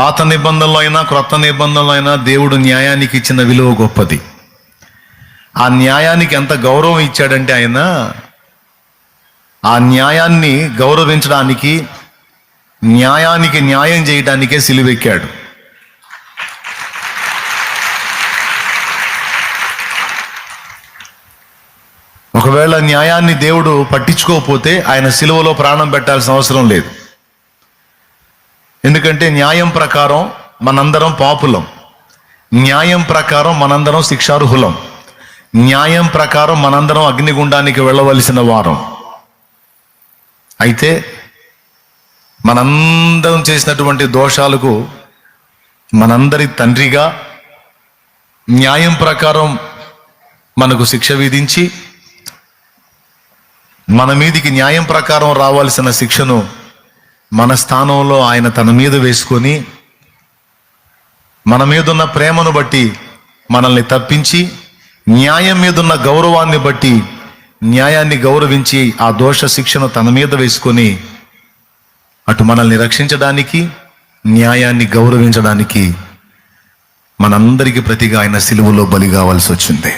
పాత నిబంధనలో అయినా క్రొత్త నిబంధనలో అయినా దేవుడు న్యాయానికి ఇచ్చిన విలువ గొప్పది. ఆ న్యాయానికి ఎంత గౌరవం ఇచ్చాడంటే ఆయన ఆ న్యాయాన్ని గౌరవించడానికి, న్యాయానికి న్యాయం చేయడానికే సిలువెక్కాడు. ఒకవేళ న్యాయాన్ని దేవుడు పట్టించుకోకపోతే ఆయన సిలువలో ప్రాణం పెట్టాల్సిన అవసరం లేదు. ఎందుకంటే న్యాయం ప్రకారం మనందరం పాపులం, న్యాయం ప్రకారం మనందరం శిక్షార్హులం, న్యాయం ప్రకారం మనందరం అగ్నిగుండానికి వెళ్ళవలసిన వారం. అయితే మనందరం చేసినటువంటి దోషాలకు మనందరి తండ్రిగా న్యాయం ప్రకారం మనకు శిక్ష విధించి, మన మీదికి న్యాయం ప్రకారం రావాల్సిన శిక్షను మన స్థానంలో ఆయన తన మీద వేసుకొని, మన మీదున్న ప్రేమను బట్టి మనల్ని తప్పించి, న్యాయం మీదున్న గౌరవాన్ని బట్టి న్యాయాన్ని గౌరవించి ఆ దోష శిక్షను తన మీద వేసుకొని అటు మనల్ని రక్షించడానికి, న్యాయాన్ని గౌరవించడానికి మనందరికీ ప్రతిగా ఆయన సిలువలో బలి కావాల్సి వచ్చింది.